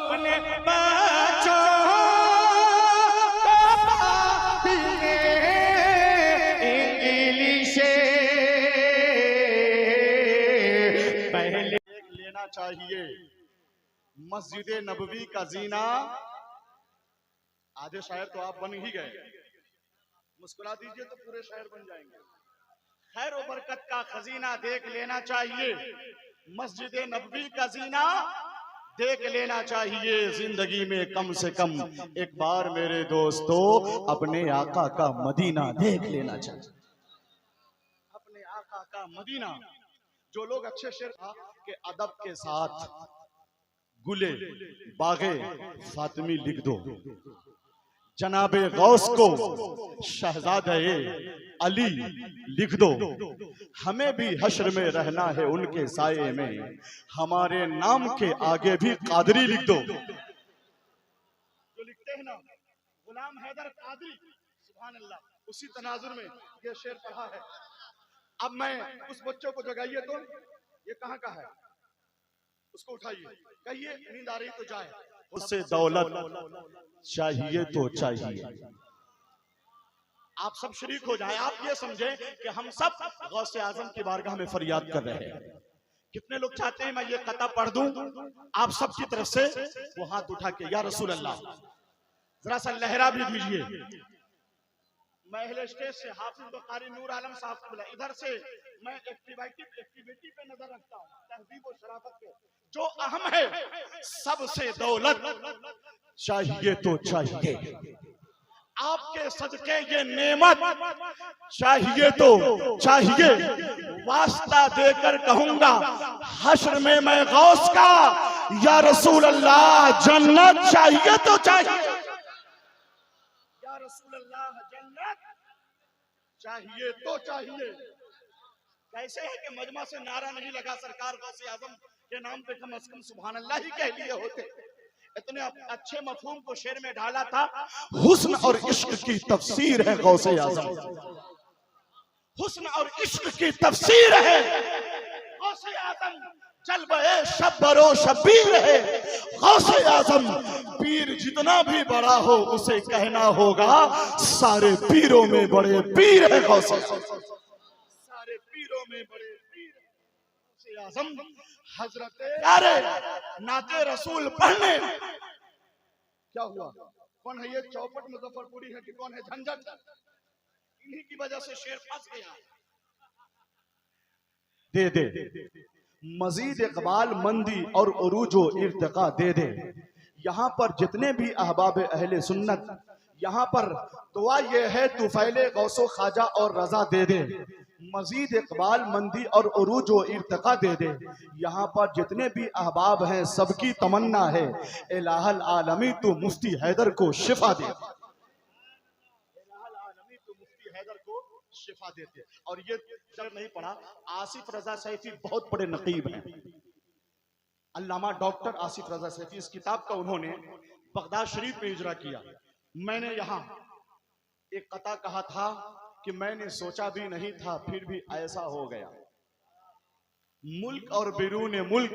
अपने बच्चों को इंग्लिश पहले लेना चाहिए। मस्जिद नबवी का जीना, आधे शायर तो आप बन ही गए, मुस्कुरा दीजिए तो पूरे शायर बन जाएंगे। खैर और बरकत का खजीना देख लेना चाहिए, मस्जिद नबवी का जीना देख लेना चाहिए। जिंदगी में कम से कम एक बार मेरे दोस्तों अपने आका का मदीना देख लेना चाहिए। अपने आका का मदीना। जो लोग अच्छे शेर के अदब के साथ गुले बागे फातिमी लिख दो, जनाबे गौस को शहजादे अली लिख दो, हमें भी हश्र में रहना है उनके साये में, हमारे नाम के आगे भी कादरी लिख दो। जो लिखते हैं ना गुलाम हैदर कादरी, सुभान अल्लाह, उसी तनाजुर में ये शेर पढ़ा है। अब मैं उस बच्चों को जगाइए तो ये कहाँ का है, उसको उठाइए, कहिए नींद आ रही तो जाए। उससे दौलत चाहिए तो चाहिए। आप सब शरीक हो जाए, आप ये समझें कि हम सब गौसे आजम की बारगाह में फरियाद कर रहे हैं। कितने लोग चाहते हैं मैं ये कता पढ़ दूं आप सब की तरफ से, वो हाथ उठा के या रसूल अल्लाह जरा सा लहरा भी दीजिए। मैं अहले स्टेज से हाफिज बुखारी नूर आलम साहब को बुला, इधर से मैं एक्टिविटी पे नजर रखता हूँ, तहजीब और शराफत पे जो अहम है। सबसे दौलत चाहिए तो चाहिए, आपके सदके ये नेमत चाहिए तो चाहिए। वास्ता देकर कहूंगा हश्र में मैं गौस का, या रसूल अल्लाह जन्नत चाहिए तो चाहिए, या रसूल अल्लाह जन्नत चाहिए तो चाहिए। कैसे है कि मजमा से नारा नहीं लगा सरकार गौसे आजम के नाम पे, कम से कम सुभान अल्लाह ही कह लिए होते। इतने अच्छे मफहूम को शेर में ढाला था। हुस्न और इश्क की तफसीर है गौसे आजम, हुस्न और इश्क की तफसीर है गौसे आजम। जलवे शब्बरो शब्बीर है गौसे आजम, पीर जितना भी बड़ा हो उसे कहना होगा सारे पीरों में बड़े पीर है गौसे आजम, सारे पीरों में बड़े पीर गौसे आजम। हजरत अरे नाते रसूल पढ़ने क्या हुआ, कौन है ये चौपट मुजफ्फरपुरी है कि कौन है झंझट, इन्हीं की वजह से शेर फंस गया। दे दे मजीद इकबाल मंदी और उरूजो इर्तिका दे दे। यहाँ पर जितने भी अहबाब अहले सुन्नत, यहाँ पर दुआ ये है तू फैले गौसो खाजा और रजा दे दे, मजीद इकबाल मंदी और उरूज व इर्तिका दे दे। यहाँ पर जितने भी अहबाब हैं सबकी तमन्ना है इलाहल आलमी तू मुफ्ती हैदर को शिफा दे, इलाहल आलमी तू मुफ्ती हैदर को शिफा देते। और ये जब नहीं पढ़ा, आसिफ रजा सैफी बहुत बड़े नकीब हैं, अल्लामा डॉक्टर आसिफ रजा सैफी, इस किताब का उन्होंने बगदाद शरीफ में इजरा किया। मैंने यहाँ एक कता कहा था कि मैंने सोचा भी नहीं था फिर भी ऐसा हो गया, मुल्क और बिरून मुल्क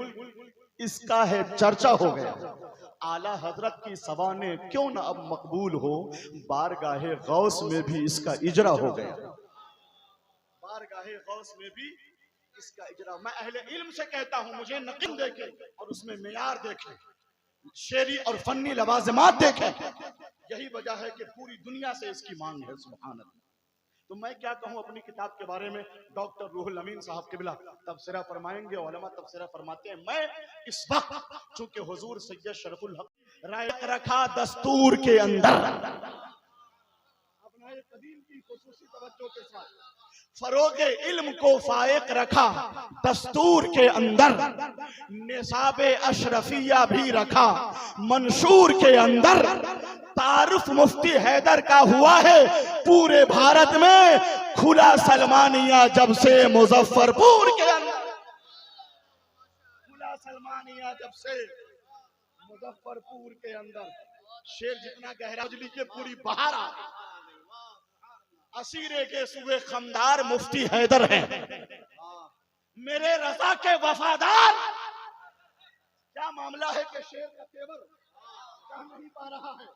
इसका है चर्चा हो गया। आला हजरत की सवाने क्यों न अब मकबूल हो, बारगाहे गौस में भी इसका इजरा हो गया, बारगाहे गौस में भी इसका इजरा। मैं अहले इल्म से कहता हूं मुझे नकीम देखे और उसमें मेयार देखे, शेरी और फन्नी लवाज़िमात देखे, यही वजह है कि पूरी दुनिया से इसकी मांग है। सुभान अल्लाह। तो मैं क्या कहूं अपनी किताब के बारे में, डॉक्टर रूहुल अमीन साहब किबला तबसरा फरमाएंगे, उलमा तबसरा फरमाते हैं। मैं इस वक्त चूंकि हुजूर सैयद शरफुल हक राय रखा दस्तूर के अंदर, अपना कदीम की खुसूसी तवज्जो के साथ फरोगे इल्म को फायक रखा दस्तूर के अंदर, निसाबे अशरफिया भी रखा मंशूर के अंदर, तारुफ मुफ्ती हैदर का हुआ है पूरे भारत में, खुला सलमानिया जब से मुजफ्फरपुर के अंदर, खुला सलमानिया जब से मुजफ्फरपुर के अंदर। शेर जितना गहरा लीजिए पूरी बहार आ, असीरे के सुबह खमदार मुफ्ती हैदर हैं, मेरे रजा के वफादार क्या मामला है कि शेर का तेवर कह नहीं पा रहा है।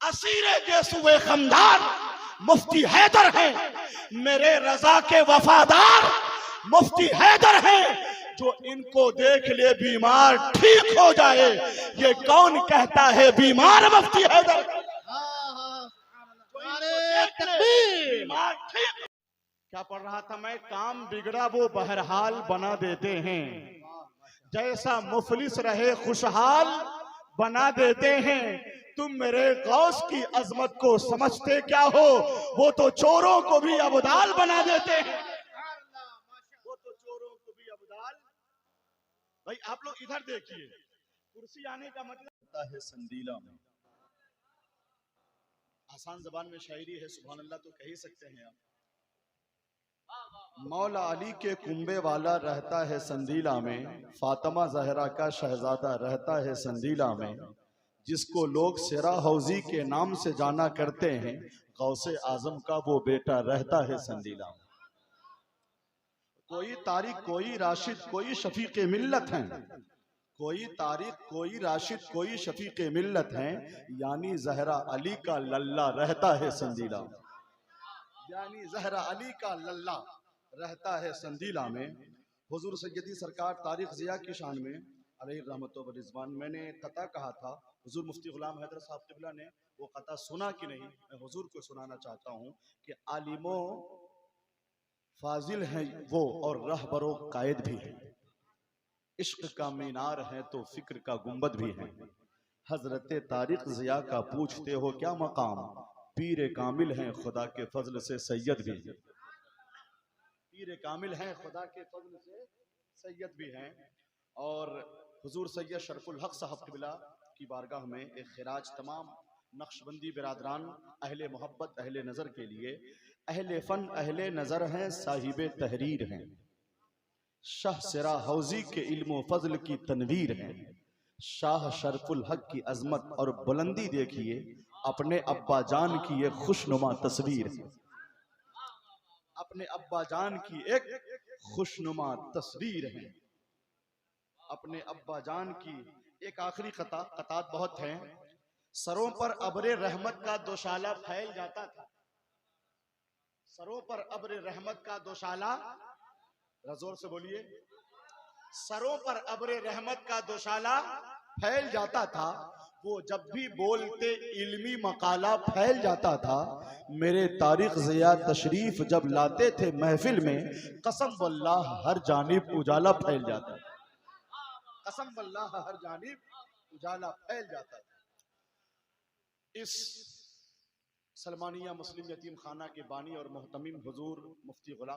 असीरे गेसुए खमदार मुफ्ती हैदर है, मेरे रजा के वफादार मुफ्ती हैदर है। जो इनको देख ले बीमार ठीक हो जाए, ये कौन कहता है बीमार मुफ्ती हैदर। बीमार ठीक। क्या पढ़ रहा था मैं, काम बिगड़ा वो बहरहाल बना देते हैं, जैसा मुफलिस रहे खुशहाल बना देते हैं। तुम मेरे गौस की अजमत को समझते क्या हो, वो तो चोरों को भी अबदाल बना देते हैं, वो तो चोरों को भी अबदाल। भाई आप लोग इधर देखिए, कुर्सी आने का मतलब है संदीला में। आसान जबान में शायरी है, सुभान अल्लाह तो कह ही सकते हैं आप। मौला अली के कुंबे वाला रहता है संदीला में, फातिमा जहरा का शहजादा रहता है संदीला में, जिसको लोग सिरा हौजी के नाम से जाना करते हैं, गौसे आजम का वो बेटा रहता है संदीला में। कोई तारिक कोई राशिद कोई शफीक मिल्लत हैं, कोई तारिक कोई राशिद कोई शफीक मिल्लत हैं, यानी जहरा अली का लल्ला रहता है संदीला में, यानी जहरा अली का लल्ला रहता है संदीला में। हुजूर सैयदी सरकार तारिक जिया की शान में अलैहि रहमत व रिजवान, मैंने कता कहा था, हुजूर मुफ्ती गुलाम हैदर साहब क़िबला ने वो कता सुना कि नहीं, मैं हुजूर को सुनाना चाहता हूँ कि आलिमो फाजिल हैं वो और रहबरो कायद भी है, इश्क का मीनार है तो फिक्र का गुंबद भी है। हजरत तारिक जिया का पूछते हो क्या मकाम, पीर कामिल हैं खुदा के फजल से सैयद भी है, पीर कामिल हैं खुदा के फजल से सैयद भी हैं। और हुजूर सैयद शरफुल हक साहब क़िबला की बारगाह में एक खिराज तमाम नक्शबंदी बिरादरान अहले मोहब्बत अहले नज़र के लिए। अहले फ़न अहले नज़र हैं साहिबे तहरीर हैं, शाह सिरा हौजी के इल्म व फजल की तनवीर हैं, शाह शरफुल हक की अजमत और बुलंदी देखिए, अपने अब्बा जान की ये खुशनुमा तस्वीर है, अपने अब्बा जान की एक खुशनुमा तस्वीर है, अपने अब्बा जान की। एक आखिरी कतात बहुत हैं। सरों पर अब्रे रहमत का दोशाला फैल जाता था, सरों पर अब्रे रहमत का दोशाला, जोर से बोलिए, सरों पर अब्रे रहमत का दोशाला फैल जाता था, वो जब भी बोलते इल्मी मकाला फैल जाता था। मेरे तारिक ज़िया तशरीफ जब लाते थे महफिल में, कसम वल्लाह हर जानिब उजाला फैल जाता था, कसम वल्लाह हर जानिब उजाला फैल जाता था। इस सलमानिया मुस्लिम यतीम खाना के बानी और मोहतमीम हुजूर मुफ्ती गुलाम